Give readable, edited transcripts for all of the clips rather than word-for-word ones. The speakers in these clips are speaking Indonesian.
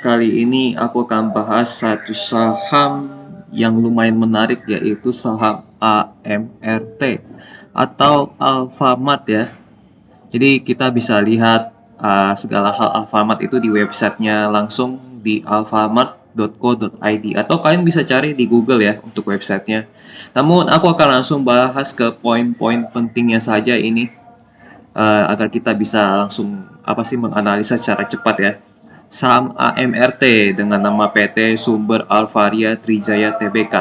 kali ini aku akan bahas satu saham yang lumayan menarik, yaitu saham AMRT atau Alfamart ya. Jadi kita bisa lihat segala hal Alfamart itu di websitenya langsung di alfamart.co.id, atau kalian bisa cari di Google ya untuk websitenya. Namun aku akan langsung bahas ke poin-poin pentingnya saja ini, agar kita bisa langsung menganalisa secara cepat ya. Saham AMRT dengan nama PT Sumber Alvaria Trijaya Tbk.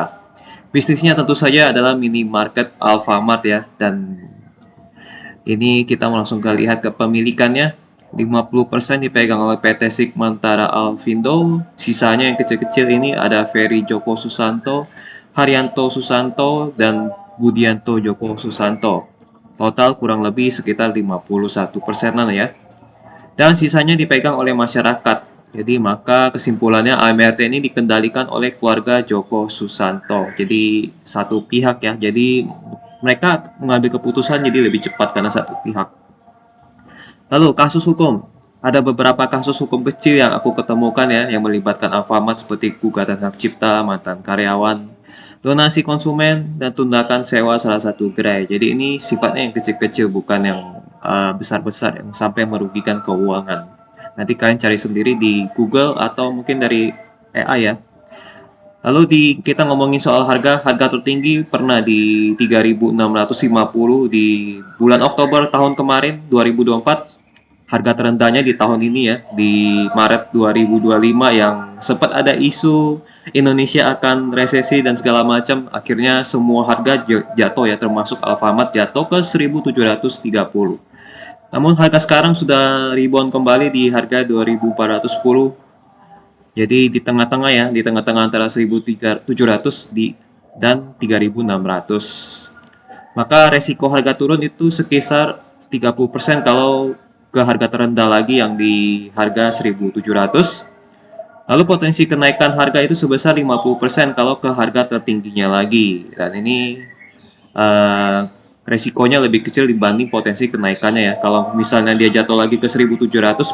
Bisnisnya tentu saja adalah minimarket Alfamart ya, dan ini kita langsung lihat kepemilikannya. 50% dipegang oleh PT Sigmantara Alfindo, sisanya yang kecil-kecil ini ada Ferry Joko Susanto, Haryanto Susanto, dan Budianto Joko Susanto. Total kurang lebih sekitar 51%-an ya. Dan sisanya dipegang oleh masyarakat. Jadi maka kesimpulannya AMRT ini dikendalikan oleh keluarga Joko Susanto. Jadi satu pihak ya. Jadi mereka mengambil keputusan jadi lebih cepat karena satu pihak. Lalu kasus hukum. Ada beberapa kasus hukum kecil yang aku ketemukan ya, yang melibatkan Alfamart, seperti gugatan hak cipta, mantan karyawan, donasi konsumen, dan tundakan sewa salah satu gerai. Jadi ini sifatnya yang kecil-kecil, bukan yang besar-besar yang sampai merugikan keuangan. Nanti kalian cari sendiri di Google atau mungkin dari AI ya. Lalu kita ngomongin soal harga tertinggi pernah di 3.650 di bulan Oktober tahun kemarin 2024. Harga terendahnya di tahun ini ya, di Maret 2025, yang sempat ada isu Indonesia akan resesi dan segala macam. Akhirnya semua harga jatuh ya, termasuk Alfamart jatuh ke 1.730. Namun harga sekarang sudah rebound kembali di harga 2.410. Jadi di tengah-tengah ya, di tengah-tengah antara 1.700 dan 3.600. Maka resiko harga turun itu sekitar 30% kalau ke harga terendah lagi yang di harga 1.700. Lalu potensi kenaikan harga itu sebesar 50% kalau ke harga tertingginya lagi. Dan ini resikonya lebih kecil dibanding potensi kenaikannya ya. Kalau misalnya dia jatuh lagi ke 1.700,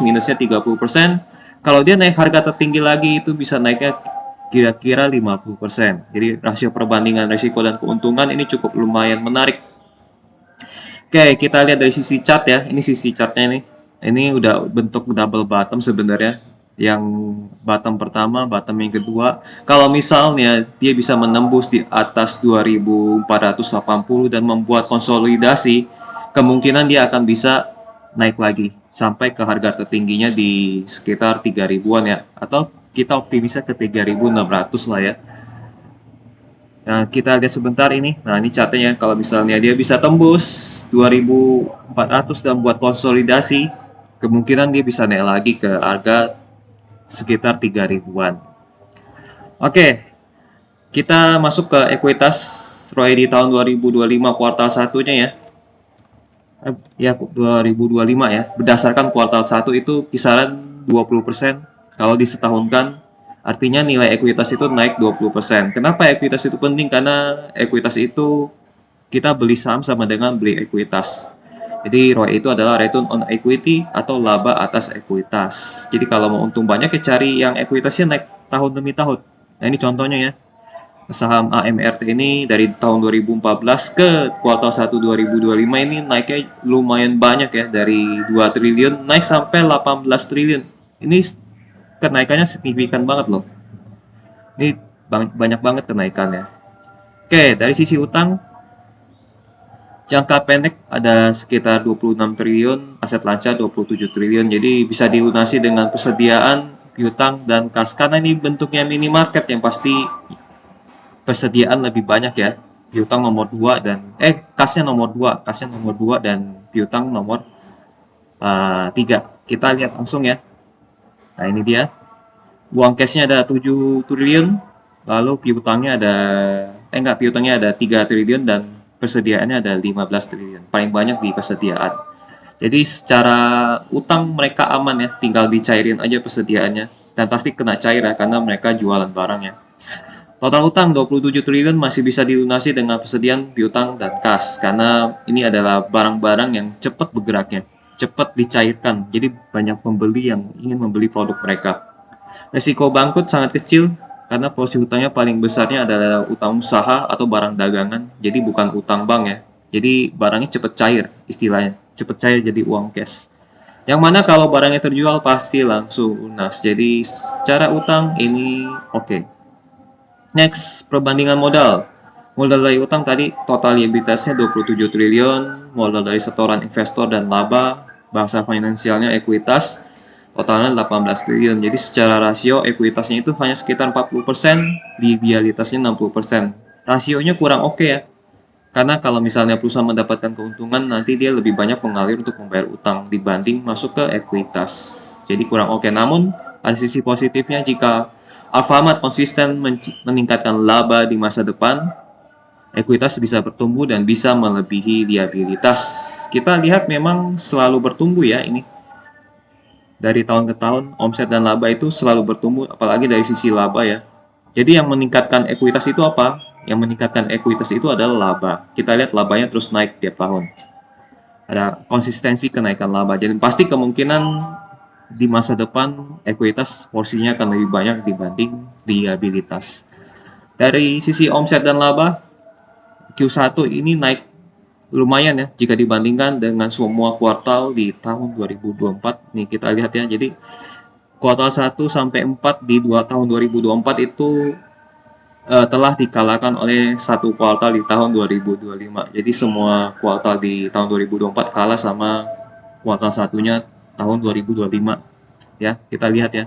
minusnya 30%. Kalau dia naik harga tertinggi lagi, itu bisa naiknya kira-kira 50%. Jadi rasio perbandingan risiko dan keuntungan ini cukup lumayan menarik. Oke, kita lihat dari sisi chart ya. Ini sisi chartnya nih. Ini udah bentuk double bottom sebenarnya. Yang bottom pertama, bottom yang kedua. Kalau misalnya dia bisa menembus di atas 2.480 dan membuat konsolidasi, kemungkinan dia akan bisa naik lagi sampai ke harga tertingginya di sekitar 3.000-an ya. Atau kita optimisnya ke 3.600 lah ya. Nah, kita lihat sebentar ini. Nah, ini chartnya ya. Kalau misalnya dia bisa tembus 2.400 dan buat konsolidasi, kemungkinan dia bisa naik lagi ke harga sekitar 3.000-an. Oke, kita masuk ke ekuitas ROE di tahun 2025 kuartal satunya ya. Ya, 2025 ya. Berdasarkan kuartal 1 itu kisaran 20%. Kalau disetahunkan, artinya nilai ekuitas itu naik 20%. Kenapa ekuitas itu penting? Karena ekuitas itu kita beli saham sama dengan beli ekuitas. Jadi ROE itu adalah return on equity atau laba atas ekuitas. Jadi kalau mau untung banyak ya cari yang ekuitasnya naik tahun demi tahun. Nah, ini contohnya ya. Saham AMRT ini dari tahun 2014 ke kuartal 1 2025 ini naiknya lumayan banyak ya, dari 2 triliun naik sampai 18 triliun. Ini kenaikannya signifikan banget loh. Ini banyak banget kenaikannya. Oke, dari sisi utang, jangka pendek ada sekitar 26 triliun, aset lancar 27 triliun. Jadi bisa dilunasi dengan persediaan, piutang, dan kas. Karena ini bentuknya minimarket yang pasti persediaan lebih banyak ya. Piutang nomor 2 dan kasnya nomor 2 dan piutang nomor 3. Kita lihat langsung ya. Nah, ini dia. Uang cashnya ada 7 triliun, lalu piutangnya ada 3 triliun dan persediaannya ada 15 triliun. Paling banyak di persediaan. Jadi secara utang mereka aman ya, tinggal dicairin aja persediaannya. Dan pasti kena cair ya, karena mereka jualan barangnya. Total utang 27 triliun masih bisa dilunasi dengan persediaan piutang dan kas, karena ini adalah barang-barang yang cepat bergeraknya, cepat dicairkan. Jadi banyak pembeli yang ingin membeli produk mereka. Resiko bangkrut sangat kecil karena porsi hutangnya paling besarnya adalah utang usaha atau barang dagangan, jadi bukan utang bank ya. Jadi barangnya cepat cair istilahnya, cepat cair jadi uang cash. Yang mana kalau barangnya terjual pasti langsung lunas. Jadi secara utang ini oke. Next, perbandingan modal. Modal dari utang tadi total liabilitasnya 27 triliun, modal dari setoran investor dan laba, bahasa finansialnya ekuitas, totalnya 18 triliun. Jadi secara rasio ekuitasnya itu hanya sekitar 40%, liabilitasnya 60%. Rasionya kurang oke ya. Karena kalau misalnya perusahaan mendapatkan keuntungan, nanti dia lebih banyak mengalir untuk membayar utang dibanding masuk ke ekuitas. Jadi kurang oke. Namun, ada sisi positifnya jika Alfamart konsisten meningkatkan laba di masa depan, ekuitas bisa bertumbuh dan bisa melebihi liabilitas. Kita lihat memang selalu bertumbuh ya ini. Dari tahun ke tahun, omset dan laba itu selalu bertumbuh, apalagi dari sisi laba ya. Jadi yang meningkatkan ekuitas itu apa? Yang meningkatkan ekuitas itu adalah laba. Kita lihat labanya terus naik tiap tahun. Ada konsistensi kenaikan laba. Jadi pasti kemungkinan di masa depan ekuitas porsinya akan lebih banyak dibanding liabilitas. Dari sisi omset dan laba, Q1 ini naik lumayan ya jika dibandingkan dengan semua kuartal di tahun 2024. Nih kita lihat ya. Jadi kuartal 1 sampai 4 di tahun 2024 itu telah dikalahkan oleh satu kuartal di tahun 2025. Jadi semua kuartal di tahun 2024 kalah sama kuartal satunya tahun 2025. Ya, kita lihat ya.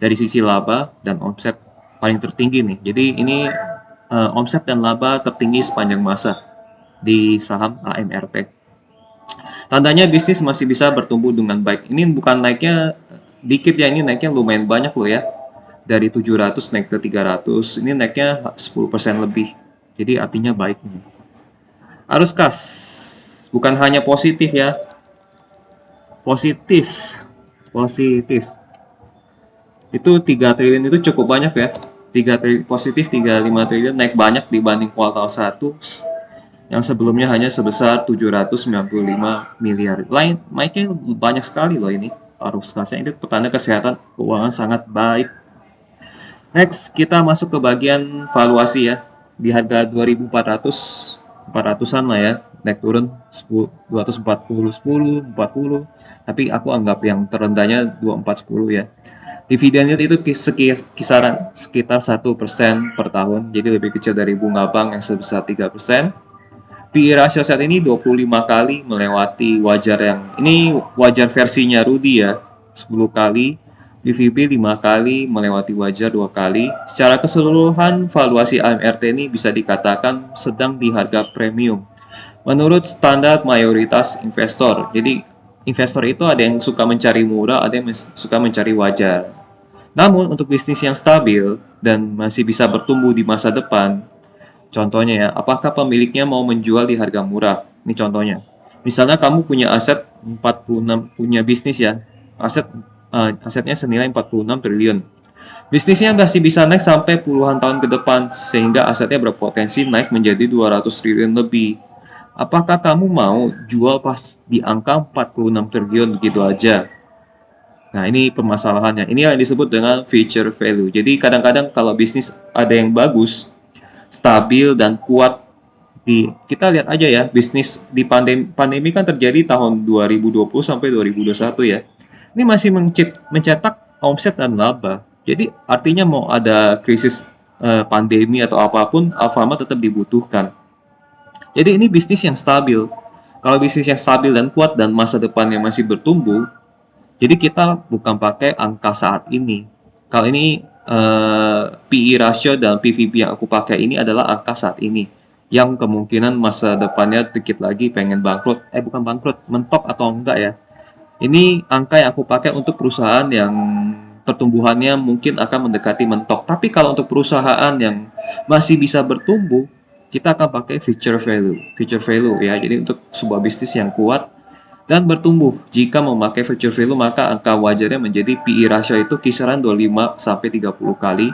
Dari sisi laba dan omset paling tertinggi nih. Jadi ini omset dan laba tertinggi sepanjang masa di saham AMRP. Tandanya bisnis masih bisa bertumbuh dengan baik. Ini bukan naiknya dikit ya, ini naiknya lumayan banyak loh ya. Dari 700 naik ke 300, ini naiknya 10% lebih. Jadi artinya baik ini. Arus kas bukan hanya positif ya, positif, positif. Itu 3 triliun itu cukup banyak ya. 3 triliun positif, 35 triliun naik banyak dibanding kuartal 1 yang sebelumnya hanya sebesar 795 miliar. Lain, naiknya banyak sekali loh ini. Arus kasnya itu petanda kesehatan keuangan sangat baik. Next, kita masuk ke bagian valuasi ya. Di harga 2.400, 400-an lah ya, naik turun 10, 240, 10, 40. Tapi aku anggap yang terendahnya 2410 ya. Dividen yield itu kisaran sekitar 1% per tahun, jadi lebih kecil dari bunga bank yang sebesar 3%. PE ratio saat ini 25 kali melewati wajar yang ini wajar versinya Rudy ya, 10 kali. BVB 5 kali melewati wajar 2 kali. Secara keseluruhan valuasi AMRT ini bisa dikatakan sedang di harga premium menurut standar mayoritas investor. Jadi investor itu ada yang suka mencari murah, ada yang suka mencari wajar. Namun untuk bisnis yang stabil dan masih bisa bertumbuh di masa depan, contohnya ya, apakah pemiliknya mau menjual di harga murah? Ini contohnya. Misalnya kamu punya aset 46, punya bisnis ya, asetnya senilai 46 triliun. Bisnisnya masih bisa naik sampai puluhan tahun ke depan, sehingga asetnya berpotensi naik menjadi 200 triliun lebih. Apakah kamu mau jual pas di angka 46 triliun begitu aja? Nah, ini permasalahannya. Ini yang disebut dengan future value. Jadi kadang-kadang kalau bisnis ada yang bagus, stabil dan kuat, kita lihat aja ya, bisnis di pandemi kan terjadi tahun 2020 sampai 2021 ya. Ini masih mencetak omset dan laba. Jadi artinya mau ada krisis pandemi atau apapun, Alfamart tetap dibutuhkan. Jadi ini bisnis yang stabil. Kalau bisnis yang stabil dan kuat dan masa depannya masih bertumbuh, jadi kita bukan pakai angka saat ini. Kalau ini PE ratio dan PVP yang aku pakai ini adalah angka saat ini. Yang kemungkinan masa depannya dikit lagi pengen bangkrut. Bukan bangkrut, mentok atau enggak ya. Ini angka yang aku pakai untuk perusahaan yang pertumbuhannya mungkin akan mendekati mentok. Tapi kalau untuk perusahaan yang masih bisa bertumbuh, kita akan pakai future value. Future value ya. Jadi untuk sebuah bisnis yang kuat dan bertumbuh. Jika memakai future value, maka angka wajarnya menjadi PE ratio itu kisaran 25 sampai 30 kali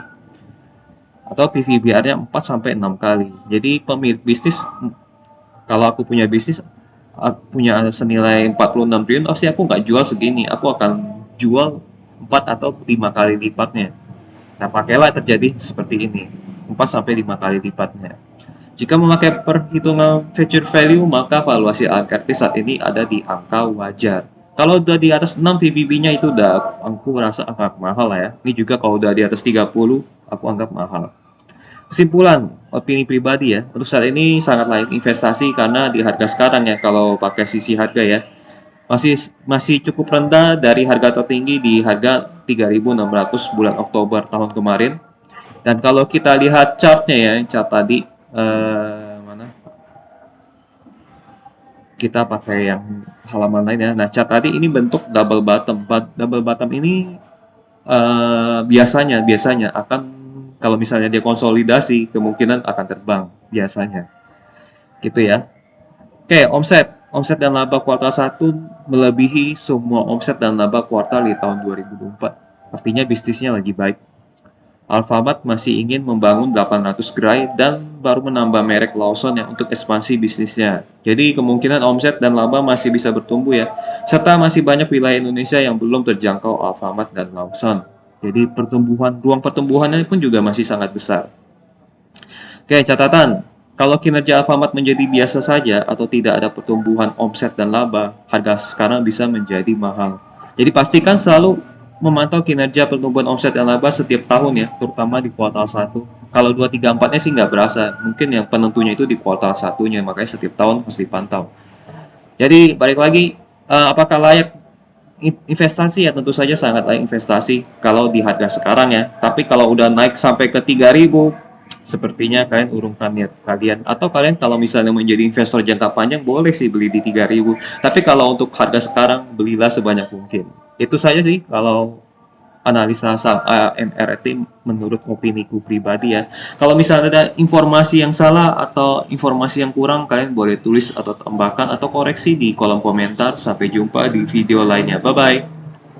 atau PVBR-nya 4 sampai 6 kali. Jadi pemilik bisnis, kalau aku punya bisnis punya senilai 46 triliun, pasti aku nggak jual segini. Aku akan jual 4 atau 5 kali lipatnya. Nah, pakailah terjadi seperti ini, 4 sampai 5 kali lipatnya. Jika memakai perhitungan future value, maka valuasi ART saat ini ada di angka wajar. Kalau udah di atas 6 VVB-nya itu udah aku rasa agak mahal lah ya. Ini juga kalau udah di atas 30, aku anggap mahal. Kesimpulan, opini pribadi ya, untuk saat ini sangat layak investasi karena di harga sekarang ya, kalau pakai sisi harga ya, masih masih cukup rendah dari harga tertinggi di harga 3.600 bulan Oktober tahun kemarin. Dan kalau kita lihat chartnya ya, chart tadi mana? Kita pakai yang halaman lain ya. Nah, chart tadi ini bentuk double bottom. Double bottom ini biasanya akan kalau misalnya dia konsolidasi kemungkinan akan terbang biasanya. Gitu ya. Oke, omset dan laba kuartal 1 melebihi semua omset dan laba kuartal di tahun 2024. Artinya bisnisnya lagi baik. Alfamart masih ingin membangun 800 gerai dan baru menambah merek Lawson ya untuk ekspansi bisnisnya. Jadi kemungkinan omset dan laba masih bisa bertumbuh ya. Serta masih banyak wilayah Indonesia yang belum terjangkau Alfamart dan Lawson. Jadi ruang pertumbuhannya pun juga masih sangat besar. Oke, catatan. Kalau kinerja Alfamart menjadi biasa saja atau tidak ada pertumbuhan omset dan laba, harga sekarang bisa menjadi mahal. Jadi pastikan selalu memantau kinerja pertumbuhan omset dan laba setiap tahun ya, terutama di kuartal 1. Kalau 2, 3, 4-nya sih nggak berasa. Mungkin yang penentunya itu di kuartal 1-nya, makanya setiap tahun harus dipantau. Jadi balik lagi, apakah layak investasi ya, tentu saja sangat layak investasi kalau di harga sekarang ya. Tapi kalau udah naik sampai ke 3.000, sepertinya kalian urungkan niat kalian. Atau kalian kalau misalnya menjadi investor jangka panjang boleh sih beli di 3.000. Tapi kalau untuk harga sekarang belilah sebanyak mungkin. Itu saja sih kalau analisa saham AMRT menurut opiniku pribadi ya. Kalau misalnya ada informasi yang salah atau informasi yang kurang, kalian boleh tulis atau tambahkan atau koreksi di kolom komentar. Sampai jumpa di video lainnya. Bye bye.